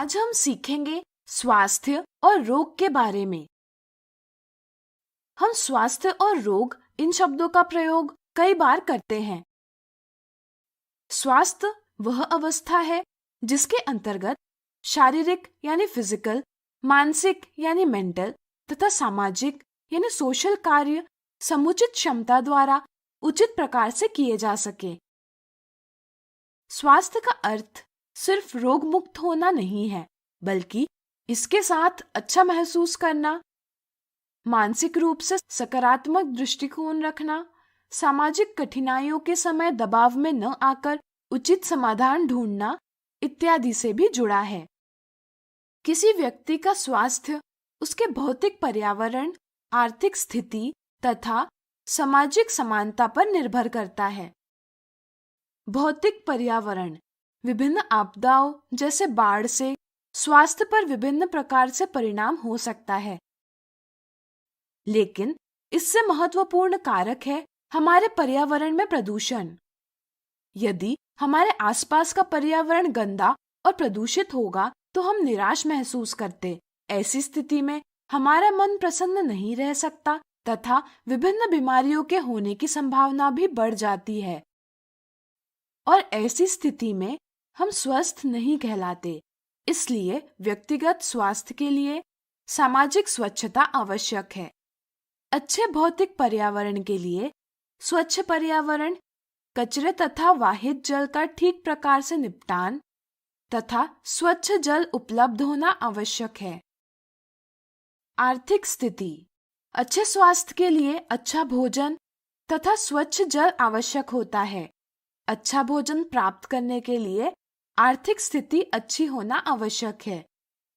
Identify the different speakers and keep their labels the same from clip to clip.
Speaker 1: आज हम सीखेंगे स्वास्थ्य और रोग के बारे में। हम स्वास्थ्य और रोग इन शब्दों का प्रयोग कई बार करते हैं। स्वास्थ्य वह अवस्था है जिसके अंतर्गत शारीरिक यानी फिजिकल, मानसिक यानी मेंटल तथा सामाजिक यानी सोशल कार्य समुचित क्षमता द्वारा उचित प्रकार से किए जा सके। स्वास्थ्य का अर्थ सिर्फ रोग मुक्त होना नहीं है, बल्कि इसके साथ अच्छा महसूस करना, मानसिक रूप से सकारात्मक दृष्टिकोण रखना, सामाजिक कठिनाइयों के समय दबाव में न आकर उचित समाधान ढूंढना इत्यादि से भी जुड़ा है। किसी व्यक्ति का स्वास्थ्य उसके भौतिक पर्यावरण, आर्थिक स्थिति तथा सामाजिक समानता पर निर्भर करता है। भौतिक पर्यावरण विभिन्न आपदाओं जैसे बाढ़ से स्वास्थ्य पर विभिन्न प्रकार से परिणाम हो सकता है, लेकिन इससे महत्वपूर्ण कारक है हमारे पर्यावरण में प्रदूषण। यदि हमारे आसपास का पर्यावरण गंदा और प्रदूषित होगा तो हम निराश महसूस करते। ऐसी स्थिति में हमारा मन प्रसन्न नहीं रह सकता तथा विभिन्न बीमारियों के होने की संभावना भी बढ़ जाती है, और ऐसी स्थिति में हम स्वस्थ नहीं कहलाते। इसलिए व्यक्तिगत स्वास्थ्य के लिए सामाजिक स्वच्छता आवश्यक है। अच्छे भौतिक पर्यावरण के लिए स्वच्छ पर्यावरण, कचरे तथा वाहित जल का ठीक प्रकार से निपटान तथा स्वच्छ जल उपलब्ध होना आवश्यक है। आर्थिक स्थिति, अच्छे स्वास्थ्य के लिए अच्छा भोजन तथा स्वच्छ जल आवश्यक होता है। अच्छा भोजन प्राप्त करने के लिए आर्थिक स्थिति अच्छी होना आवश्यक है,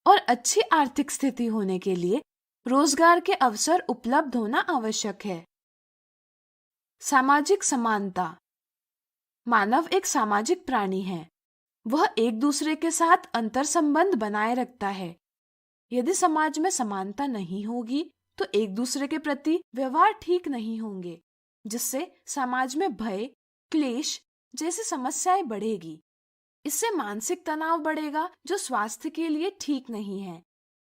Speaker 1: और अच्छी आर्थिक स्थिति होने के लिए रोजगार के अवसर उपलब्ध होना आवश्यक है। सामाजिक समानता, मानव एक सामाजिक प्राणी है। वह एक दूसरे के साथ अंतर संबंध बनाए रखता है। यदि समाज में समानता नहीं होगी तो एक दूसरे के प्रति व्यवहार ठीक नहीं होंगे, जिससे समाज में भय, क्लेश जैसी समस्याएं बढ़ेगी। इससे मानसिक तनाव बढ़ेगा जो स्वास्थ्य के लिए ठीक नहीं है।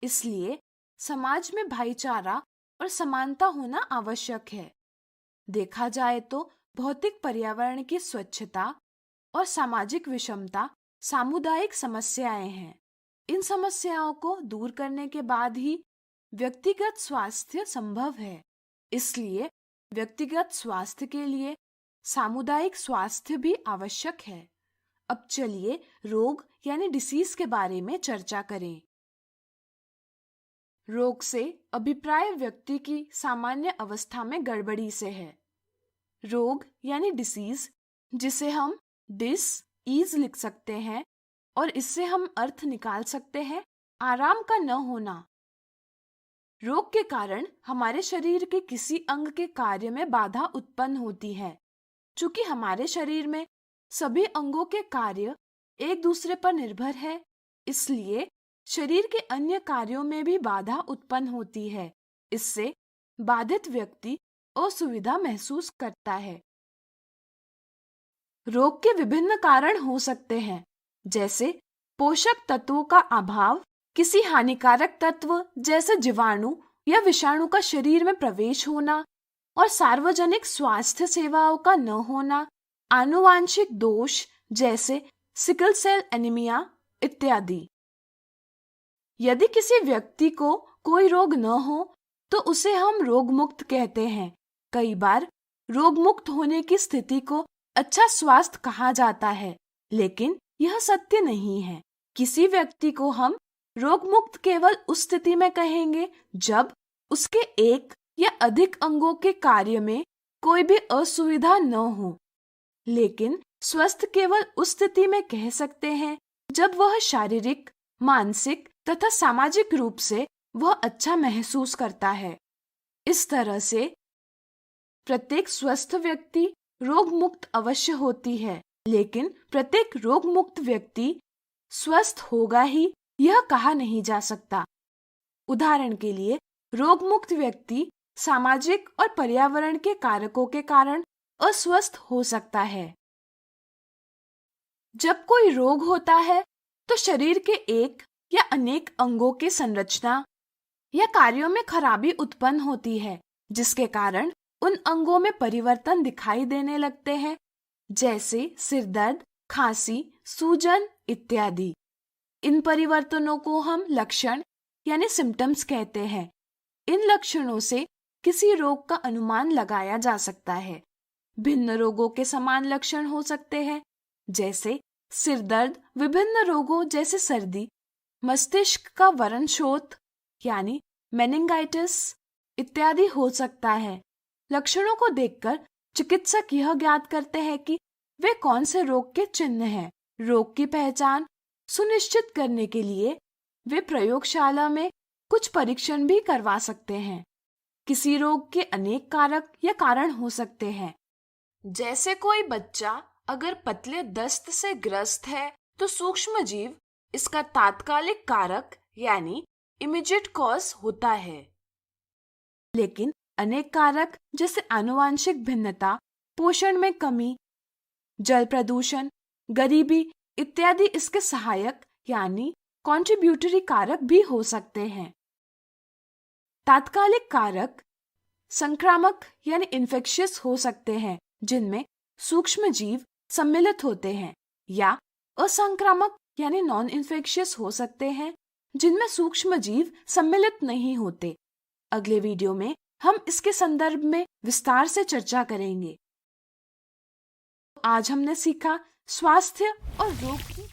Speaker 1: इसलिए समाज में भाईचारा और समानता होना आवश्यक है। देखा जाए तो भौतिक पर्यावरण की स्वच्छता और सामाजिक विषमता सामुदायिक समस्याएं हैं। इन समस्याओं को दूर करने के बाद ही व्यक्तिगत स्वास्थ्य संभव है। इसलिए व्यक्तिगत स्वास्थ्य के लिए सामुदायिक स्वास्थ्य भी आवश्यक है। अब चलिए रोग यानी डिसीज के बारे में चर्चा करें। रोग से अभिप्राय व्यक्ति की सामान्य अवस्था में गड़बड़ी से है। रोग यानी डिसीज, जिसे हम डिस-ईज लिख सकते हैं, और इससे हम अर्थ निकाल सकते हैं आराम का न होना। रोग के कारण हमारे शरीर के किसी अंग के कार्य में बाधा उत्पन्न होती है। चूंकि हमारे शरीर में सभी अंगों के कार्य एक दूसरे पर निर्भर है, इसलिए शरीर के अन्य कार्यों में भी बाधा उत्पन्न होती है। इससे बाधित व्यक्ति असुविधा महसूस करता है। रोग के विभिन्न कारण हो सकते हैं, जैसे पोषक तत्वों का अभाव, किसी हानिकारक तत्व जैसे जीवाणु या विषाणु का शरीर में प्रवेश होना, और सार्वजनिक स्वास्थ्य सेवाओं का न होना, आनुवांशिक दोष जैसे सिकल सेल एनीमिया इत्यादि। यदि किसी व्यक्ति को कोई रोग न हो तो उसे हम रोग मुक्त कहते हैं। कई बार रोग मुक्त होने की स्थिति को अच्छा स्वास्थ्य कहा जाता है, लेकिन यह सत्य नहीं है। किसी व्यक्ति को हम रोग मुक्त केवल उस स्थिति में कहेंगे जब उसके एक या अधिक अंगों के कार्य में कोई भी असुविधा न हो, लेकिन स्वस्थ केवल उस स्थिति में कह सकते हैं जब वह शारीरिक, मानसिक तथा सामाजिक रूप से वह अच्छा महसूस करता है। इस तरह से प्रत्येक स्वस्थ व्यक्ति रोग मुक्त अवश्य होती है, लेकिन प्रत्येक रोग मुक्त व्यक्ति स्वस्थ होगा ही यह कहा नहीं जा सकता। उदाहरण के लिए, रोग मुक्त व्यक्ति सामाजिक और पर्यावरण के कारकों के कारण अस्वस्थ हो सकता है। जब कोई रोग होता है तो शरीर के एक या अनेक अंगों की संरचना या कार्यों में खराबी उत्पन्न होती है, जिसके कारण उन अंगों में परिवर्तन दिखाई देने लगते हैं, जैसे सिरदर्द, खांसी, सूजन इत्यादि। इन परिवर्तनों को हम लक्षण यानी सिम्टम्स कहते हैं। इन लक्षणों से किसी रोग का अनुमान लगाया जा सकता है। भिन्न रोगों के समान लक्षण हो सकते हैं, जैसे सिरदर्द विभिन्न रोगों जैसे सर्दी, मस्तिष्क का वरणशोथ यानी मेनिंगाइटिस इत्यादि हो सकता है। लक्षणों को देखकर चिकित्सक यह ज्ञात करते हैं कि वे कौन से रोग के चिन्ह हैं। रोग की पहचान सुनिश्चित करने के लिए वे प्रयोगशाला में कुछ परीक्षण भी करवा सकते हैं। किसी रोग के अनेक कारक या कारण हो सकते हैं। जैसे कोई बच्चा अगर पतले दस्त से ग्रस्त है तो सूक्ष्म जीव इसका तात्कालिक कारक यानी इमीडिएट कॉज होता है। लेकिन अनेक कारक जैसे आनुवांशिक भिन्नता, पोषण में कमी, जल प्रदूषण, गरीबी इत्यादि इसके सहायक यानी कॉन्ट्रीब्यूटरी कारक भी हो सकते हैं। तात्कालिक कारक संक्रामक यानी इन्फेक्शियस हो सकते हैं, जिनमें सूक्ष्म जीव सम्मिलित होते हैं, या असंक्रामक यानी नॉन इन्फेक्शियस हो सकते हैं, जिनमें सूक्ष्म जीव सम्मिलित नहीं होते। अगले वीडियो में हम इसके संदर्भ में विस्तार से चर्चा करेंगे। आज हमने सीखा स्वास्थ्य और रोग की